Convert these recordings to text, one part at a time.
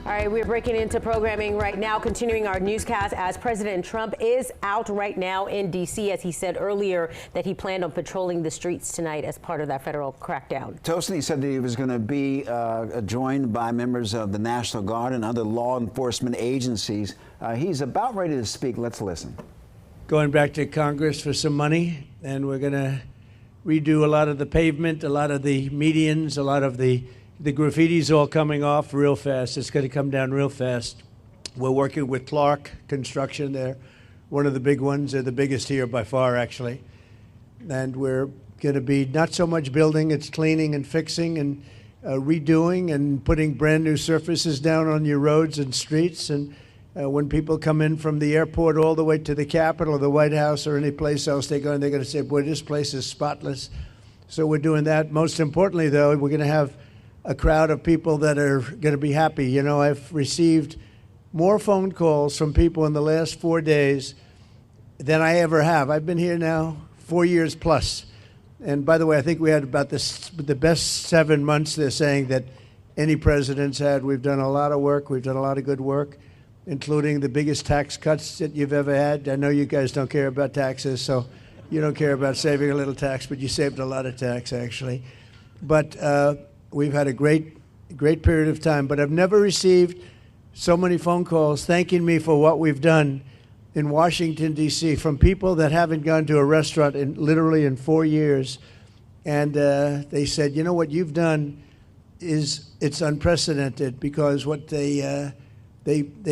All right, we're breaking into programming right now, continuing our newscast as President Trump is out right now in D.C. as he said earlier that he planned on patrolling the streets tonight as part of that federal crackdown. Tosin said that he was going to be joined by members of the National Guard and other law enforcement agencies. He's about ready to speak. Let's listen. Going back to Congress for some money, and we're going to redo a lot of the pavement, a lot of the medians, a lot of the graffiti's all coming off real fast. It's going to come down real fast. We're working with Clark Construction. They're one of the big ones. They're the biggest here by far, actually. And we're going to be not so much building, it's cleaning and fixing and redoing and putting brand new surfaces down on your roads and streets. And when people come in from the airport all the way to the Capitol or the White House or any place else they go, and they're going to say, boy, this place is spotless. So we're doing that. Most importantly, though, we're going to have a crowd of people that are going to be happy. You know, I've received more phone calls from people in the last 4 days than I ever have. I've been here now 4 years plus. And by the way, I think we had about the best 7 months, they're saying, that any president's had. We've done a lot of work. We've done a lot of good work, including the biggest tax cuts that you've ever had. I know you guys don't care about taxes, so you don't care about saving a little tax, but you saved a lot of tax, actually. But we've had a great period of time, but I've never received so many phone calls thanking me for what we've done in Washington, D.C., from people that haven't gone to a restaurant literally in 4 years. And they said, you know, what you've done it's unprecedented, because what they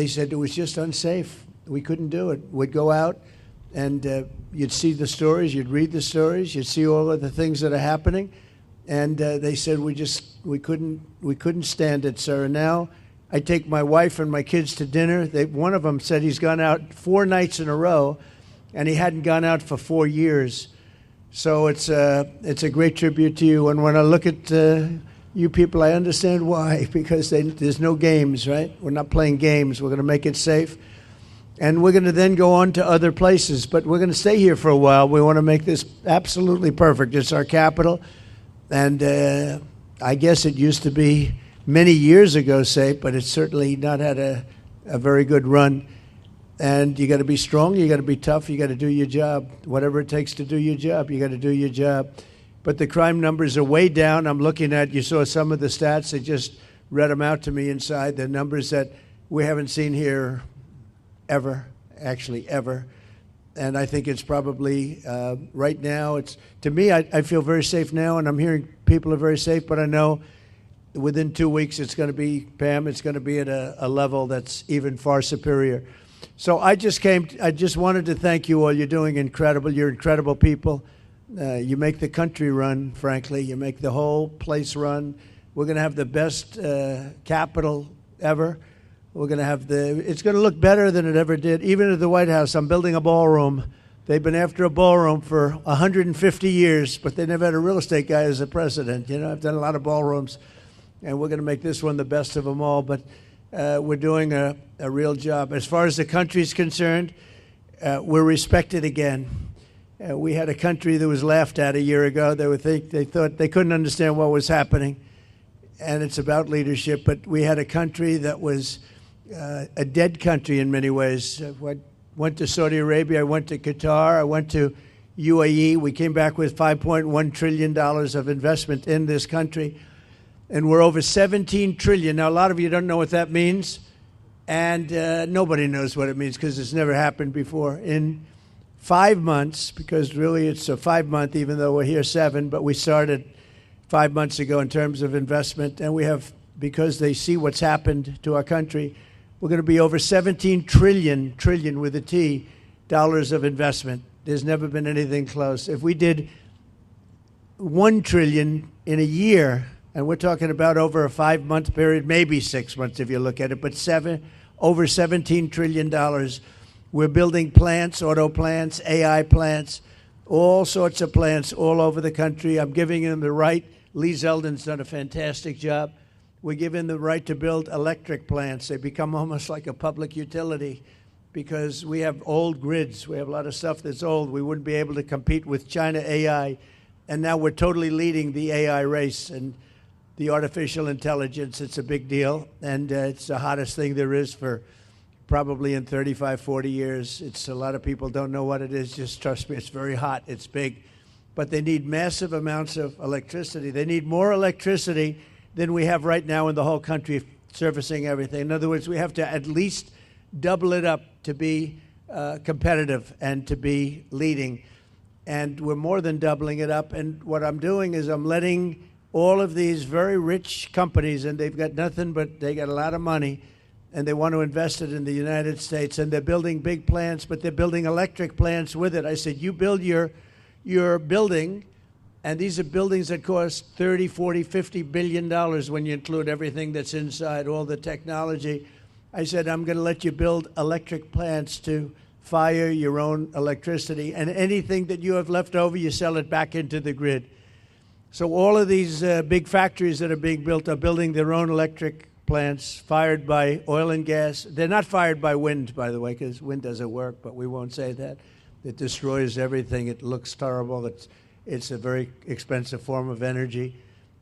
said it was just unsafe. We couldn't do it. We'd go out and you'd see the stories, you'd read the stories, you'd see all of the things that are happening. And they said we couldn't stand it, sir. And now I take my wife and my kids to dinner. One of them said he's gone out 4 nights in a row, and he hadn't gone out for 4 years. So it's a great tribute to you. And when I look at you people, I understand why, because there's no games, right? We're not playing games. We're going to make it safe. And we're going to then go on to other places. But we're going to stay here for a while. We want to make this absolutely perfect. It's our capital. And I guess it used to be many years ago safe, but it's certainly not had a very good run. And you got to be strong, you got to be tough, you got to do your job. Whatever it takes to do your job, you got to do your job. But the crime numbers are way down. I'm looking at, you saw some of the stats, they just read them out to me inside, the numbers that we haven't seen here ever, actually ever. And I think it's probably, right now, to me, I feel very safe now, and I'm hearing people are very safe, but I know within 2 weeks it's going to be, Pam, it's going to be at a level that's even far superior. So I just wanted to thank you all. You're doing incredible. You're incredible people. You make the country run, frankly. You make the whole place run. We're going to have the best Capitol ever. We're going to have it's going to look better than it ever did. Even at the White House, I'm building a ballroom. They've been after a ballroom for 150 years, but they never had a real estate guy as a president. You know, I've done a lot of ballrooms, and we're going to make this one the best of them all. But we're doing a real job. As far as the country's concerned, we're respected again. We had a country that was laughed at a year ago. They thought they couldn't understand what was happening, and it's about leadership. But we had a country that was a dead country in many ways. I went to Saudi Arabia, I went to Qatar, I went to UAE. We came back with $5.1 trillion of investment in this country, and we're over $17 trillion. Now, a lot of you don't know what that means, and nobody knows what it means because it's never happened before. In 5 months, because really it's a 5-month, even though we're here 7, but we started 5 months ago in terms of investment, and we have, because they see what's happened to our country, we're going to be over 17 trillion with a T, dollars of investment. There's never been anything close. If we did 1 trillion in a year, and we're talking about over a 5-month period, maybe 6 months if you look at it, but over $17 trillion. We're building plants, auto plants, AI plants, all sorts of plants all over the country. I'm giving them the right. Lee Zeldin's done a fantastic job. We give them the right to build electric plants. They become almost like a public utility because we have old grids. We have a lot of stuff that's old. We wouldn't be able to compete with China AI. And now we're totally leading the AI race. And the artificial intelligence. It's a big deal, and it's the hottest thing there is for probably in 35, 40 years. It's a lot of people don't know what it is. Just trust me, it's very hot. It's big. But they need massive amounts of electricity. They need more electricity than we have right now in the whole country servicing everything. In other words, we have to at least double it up to be competitive and to be leading. And we're more than doubling it up. And what I'm doing is I'm letting all of these very rich companies, and they've got nothing but they got a lot of money, and they want to invest it in the United States, and they're building big plants, but they're building electric plants with it. I said, you build your building, and these are buildings that cost 30, 40, 50 billion dollars when you include everything that's inside, all the technology. I said, I'm going to let you build electric plants to fire your own electricity, and anything that you have left over, you sell it back into the grid. So all of these big factories that are being built are building their own electric plants fired by oil and gas. They're not fired by wind, by the way, because wind doesn't work, but we won't say that. It destroys everything. It looks terrible. It's a very expensive form of energy.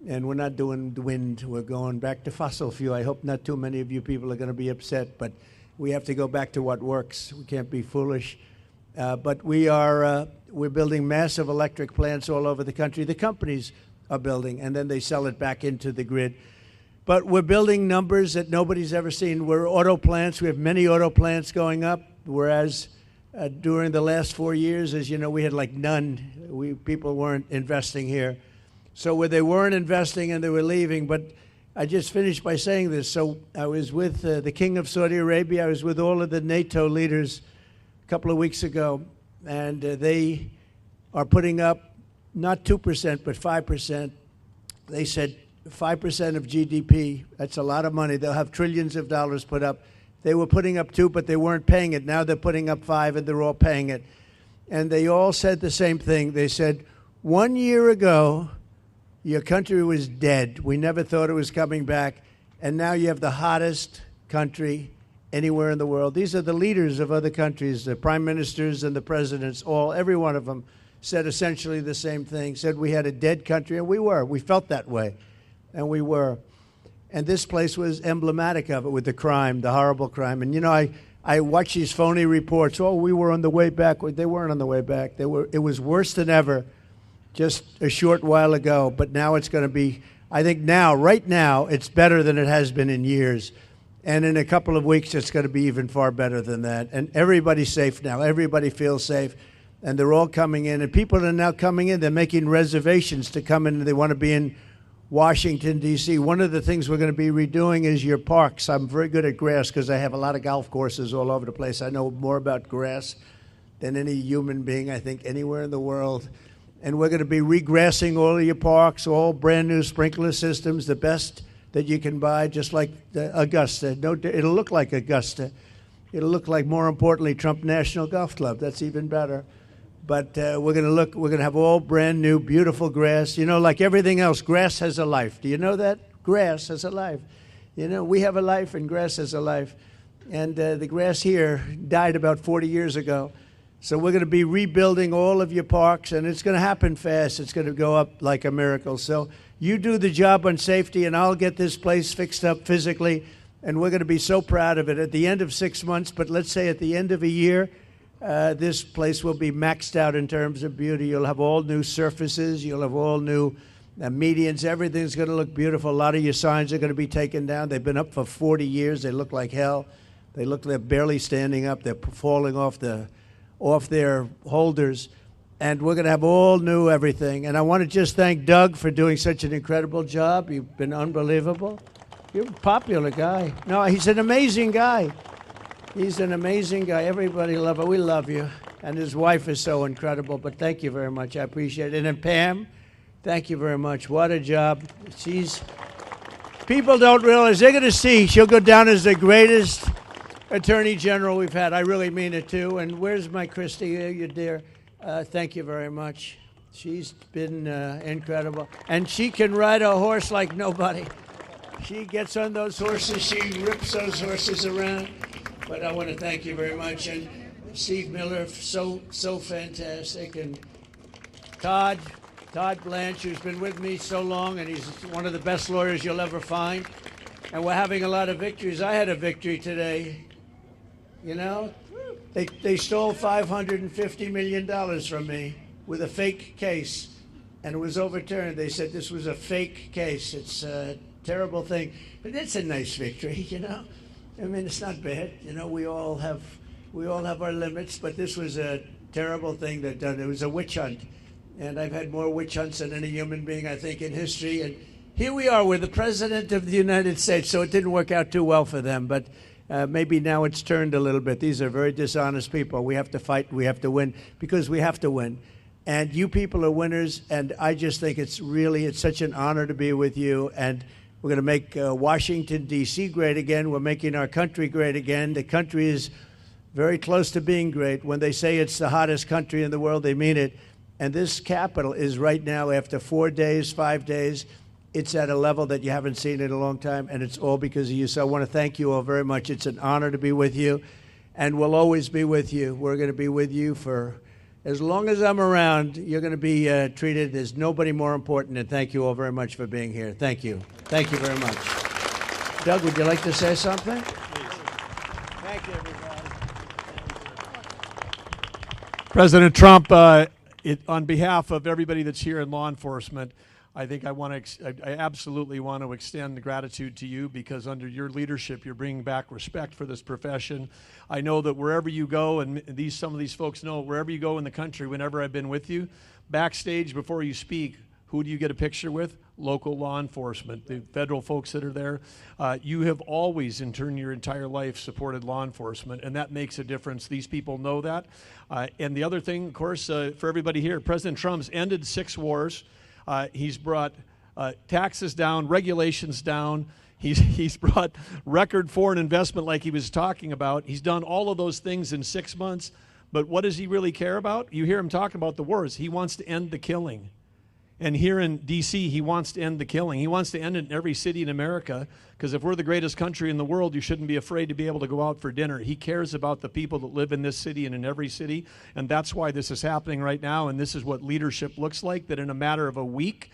And we're not doing wind. We're going back to fossil fuel. I hope not too many of you people are going to be upset, but we have to go back to what works. We can't be foolish. But we're building massive electric plants all over the country. The companies are building, and then they sell it back into the grid. But we're building numbers that nobody's ever seen. We're auto plants. We have many auto plants going up, whereas during the last 4 years, as you know, we had like none. People weren't investing here. So where they weren't investing and they were leaving. But I just finished by saying this. So I was with the King of Saudi Arabia. I was with all of the NATO leaders a couple of weeks ago, and they are putting up not 2%, but 5%. They said 5% of GDP, that's a lot of money. They'll have trillions of dollars put up. They were putting up 2, but they weren't paying it. Now they're putting up 5, and they're all paying it. And they all said the same thing. They said, 1 year ago, your country was dead. We never thought it was coming back. And now you have the hottest country anywhere in the world. These are the leaders of other countries, the prime ministers and the presidents, every one of them said essentially the same thing, said we had a dead country, and we were. We felt that way, and we were. And this place was emblematic of it with the crime, the horrible crime. And, you know, I watch these phony reports. Oh, we were on the way back. They weren't on the way back. It was worse than ever just a short while ago. But now it's going to be, I think now, right now, it's better than it has been in years. And in a couple of weeks, it's going to be even far better than that. And everybody's safe now. Everybody feels safe. And they're all coming in. And people are now coming in. They're making reservations to come in. They want to be in Washington, D.C. One of the things we're going to be redoing is your parks. I'm very good at grass because I have a lot of golf courses all over the place. I know more about grass than any human being, I think, anywhere in the world. And we're going to be regrassing all of your parks, all brand new sprinkler systems, the best that you can buy, just like Augusta. No, it'll look like Augusta. It'll look like, more importantly, Trump National Golf Club. That's even better. But we're going to have all brand new, beautiful grass. You know, like everything else, grass has a life. Do you know that? Grass has a life. You know, we have a life and grass has a life. And the grass here died about 40 years ago. So we're going to be rebuilding all of your parks, and it's going to happen fast. It's going to go up like a miracle. So you do the job on safety, and I'll get this place fixed up physically, and we're going to be so proud of it at the end of 6 months. But let's say at the end of a year, this place will be maxed out in terms of beauty. You'll have all new surfaces. You'll have all new medians. Everything's going to look beautiful. A lot of your signs are going to be taken down. They've been up for 40 years. They look like hell. They're barely standing up. They're falling off their holders. And we're going to have all new everything. And I want to just thank Doug for doing such an incredible job. You've been unbelievable. You're a popular guy. No, he's an amazing guy. He's an amazing guy. Everybody love him. We love you. And his wife is so incredible. But thank you very much. I appreciate it. And then Pam, thank you very much. What a job. People don't realize. They're going to see. She'll go down as the greatest Attorney General we've had. I really mean it, too. And where's my Christy? You dear. Thank you very much. She's been incredible. And she can ride a horse like nobody. She gets on those horses. She rips those horses around. But I want to thank you very much. And Steve Miller, so fantastic. And Todd, Todd Blanche, who's been with me so long, and he's one of the best lawyers you'll ever find. And we're having a lot of victories. I had a victory today. You know, they stole $550 million from me with a fake case, and it was overturned. They said this was a fake case. It's a terrible thing, but it's a nice victory, you know. I mean, it's not bad. You know, we all have our limits, but this was a terrible thing that done. It was a witch hunt, and I've had more witch hunts than any human being, I think, in history. And here we are with the President of the United States, so it didn't work out too well for them, but maybe now it's turned a little bit. These are very dishonest people. We have to fight. We have to win because we have to win. And you people are winners, and I just think it's such an honor to be with you. And we're going to make Washington, D.C. great again. We're making our country great again. The country is very close to being great. When they say it's the hottest country in the world, they mean it. And this Capitol is right now, after 4 days, 5 days, it's at a level that you haven't seen in a long time, and it's all because of you. So I want to thank you all very much. It's an honor to be with you, and we'll always be with you. We're going to be with you for as long as I'm around. You're going to be treated as nobody more important, and thank you all very much for being here. Thank you. Thank you very much. Doug, would you like to say something? Thank you, everybody. President Trump, on behalf of everybody that's here in law enforcement, I think I absolutely want to extend gratitude to you, because under your leadership, you're bringing back respect for this profession. I know that wherever you go, and some of these folks know, wherever you go in the country, whenever I've been with you, backstage before you speak, who do you get a picture with? Local law enforcement, the federal folks that are there. You have always, in turn, your entire life, supported law enforcement, and that makes a difference. These people know that. And the other thing, of course, for everybody here, President Trump's ended 6 wars. He's brought taxes down, regulations down. He's brought record foreign investment like he was talking about. He's done all of those things in 6 months. But what does he really care about? You hear him talking about the wars. He wants to end the killing. And here in D.C., he wants to end the killing. He wants to end it in every city in America, because if we're the greatest country in the world, you shouldn't be afraid to be able to go out for dinner. He cares about the people that live in this city and in every city, and that's why this is happening right now, and this is what leadership looks like, that in a matter of a week,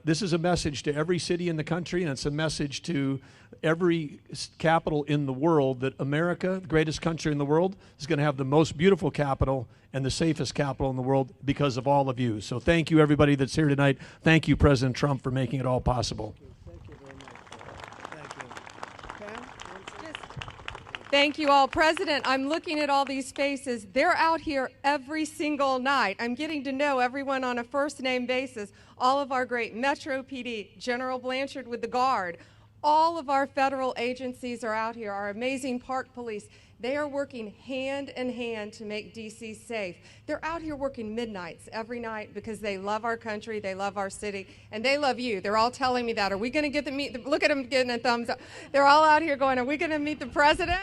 this is a message to every city in the country, and it's a message to every capital in the world that America, the greatest country in the world, is going to have the most beautiful capital and the safest capital in the world because of all of you. So thank you, everybody that's here tonight. Thank you, President Trump, for making it all possible. Thank you very much. Thank you. Pam? Thank you all. President, I'm looking at all these faces. They're out here every single night. I'm getting to know everyone on a first-name basis. All of our great Metro PD, General Blanchard with the Guard, all of our federal agencies are out here, our amazing Park Police. They are working hand in hand to make D.C. safe. They're out here working midnights every night because they love our country, they love our city, and they love you. They're all telling me that. Are we going to get to meet look at them getting a thumbs up. They're all out here going, are we going to meet the president?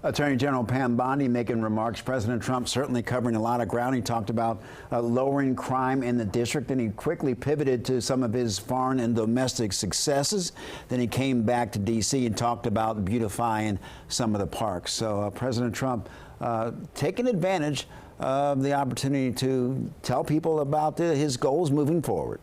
Attorney General Pam Bondi making remarks. President Trump certainly covering a lot of ground. He talked about lowering crime in the district, and he quickly pivoted to some of his foreign and domestic successes. Then he came back to D.C. and talked about beautifying some of the parks. So President Trump taking advantage of the opportunity to tell people about his goals moving forward.